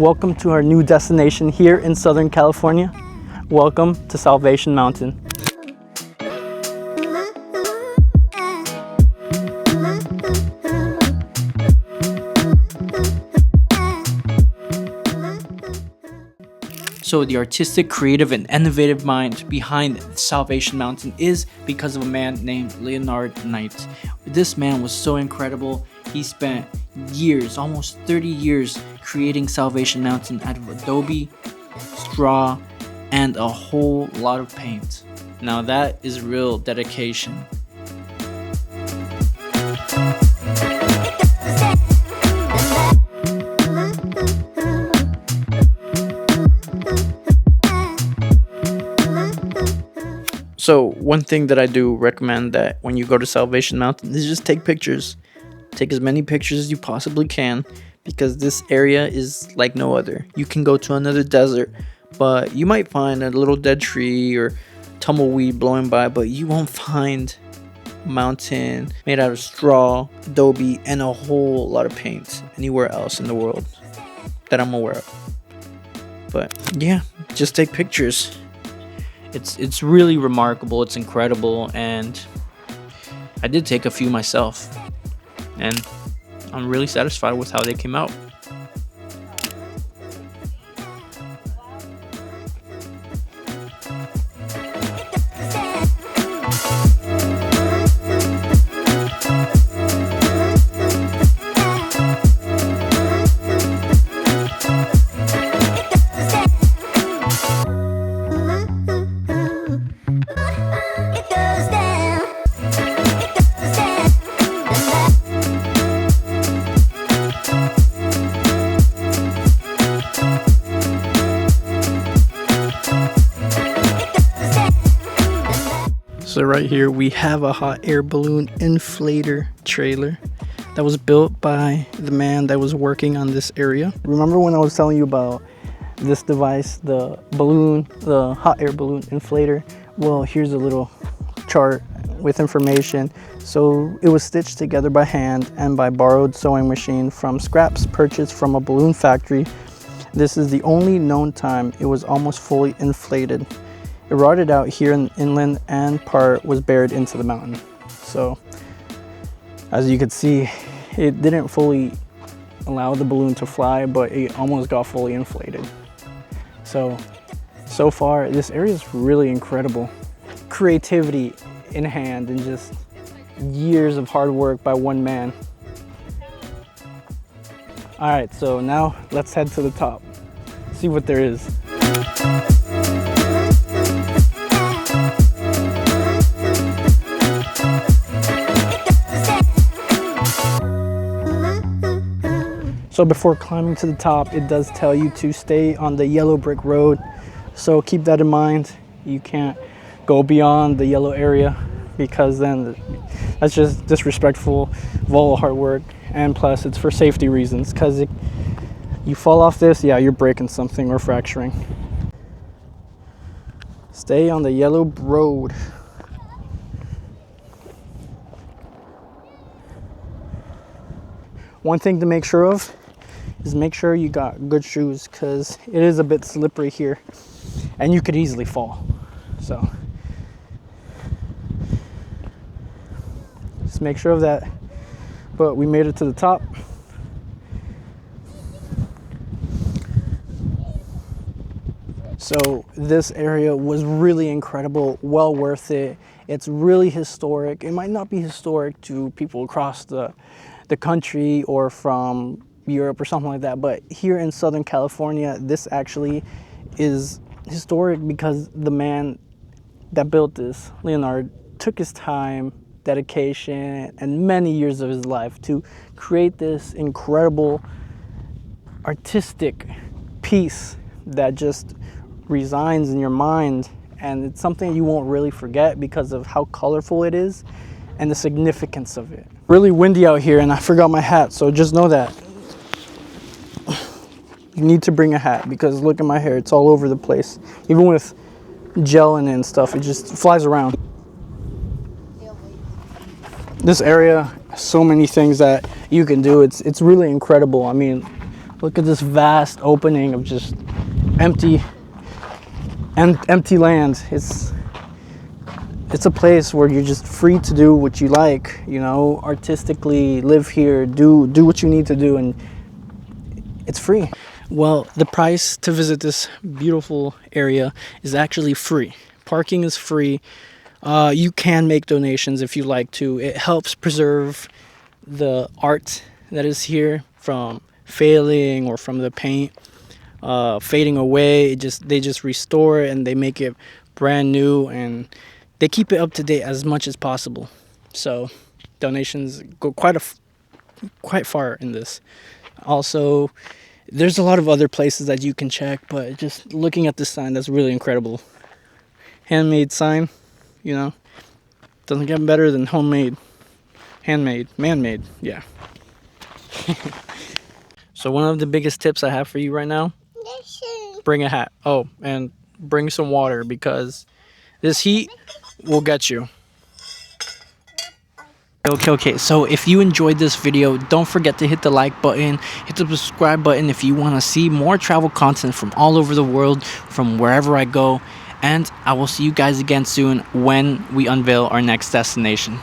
Welcome to our new destination here in Southern California. Welcome to Salvation Mountain. So the artistic, creative, and innovative mind behind Salvation Mountain is because of a man named Leonard Knight. This man was so incredible. He spent years, almost 30 years, creating Salvation Mountain out of adobe, straw, and a whole lot of paint. Now that is real dedication. So one thing that I do recommend that when you go to Salvation Mountain is just take pictures. Take as many pictures as you possibly can, because this area is like no other. You can go to another desert, but you might find a little dead tree or tumbleweed blowing by, but you won't find a mountain made out of straw, adobe, and a whole lot of paint anywhere else in the world that I'm aware of. But yeah, just take pictures. It's really remarkable, it's incredible, and I did take a few myself, and I'm really satisfied with how they came out. So right here we have a hot air balloon inflator trailer that was built by the man that was working on this area. Remember when I was telling you about this device, the hot air balloon inflator? Well, here's a little chart with information. So it was stitched together by hand and by borrowed sewing machine from scraps purchased from a balloon factory. This is the only known time it was almost fully inflated. It rotted out here in inland and part was buried into the mountain. So as you can see, it didn't fully allow the balloon to fly, but it almost got fully inflated. So far this area is really incredible. Creativity in hand and just years of hard work by one man. All right, so now let's head to the top, see what there is. So before climbing to the top, it does tell you to stay on the yellow brick road. So keep that in mind. You can't go beyond the yellow area, because then that's just disrespectful of all the hard work. And plus it's for safety reasons, because you fall off this, yeah, you're breaking something or fracturing. Stay on the yellow road. One thing to make sure of is make sure you got good shoes, because it is a bit slippery here and you could easily fall. So just make sure of that. But we made it to the top. So this area was really incredible, well worth it. It's really historic. It might not be historic to people across the country or from Europe or something like that, but here in Southern California, this actually is historic because the man that built this, Leonard, took his time, dedication, and many years of his life to create this incredible artistic piece that just resides in your mind, and it's something you won't really forget because of how colorful it is and the significance of it. Really windy out here and I forgot my hat, so just know that you need to bring a hat, because look at my hair, it's all over the place. Even with gel in it and stuff, it just flies around. This area, so many things that you can do. It's really incredible. I mean, Look at this vast opening of just empty land. It's a place where you're just free to do what you like, you know, artistically live here, do what you need to do, and it's free. Well, the price to visit this beautiful area is actually free. Parking is free. You can make donations if you like to. It helps preserve the art that is here from failing or from the paint fading away. They just restore it and they make it brand new, and they keep it up to date as much as possible. So donations go quite far in this. Also, there's a lot of other places that you can check, but just looking at this sign, that's really incredible. Handmade sign, you know, doesn't get better than homemade. Handmade, man-made, yeah. So one of the biggest tips I have for you right now, bring a hat. Oh, and bring some water, because this heat will get you. Okay, so if you enjoyed this video, don't forget to hit the like button, hit the subscribe button if you want to see more travel content from all over the world, from wherever I go, and I will see you guys again soon when we unveil our next destination.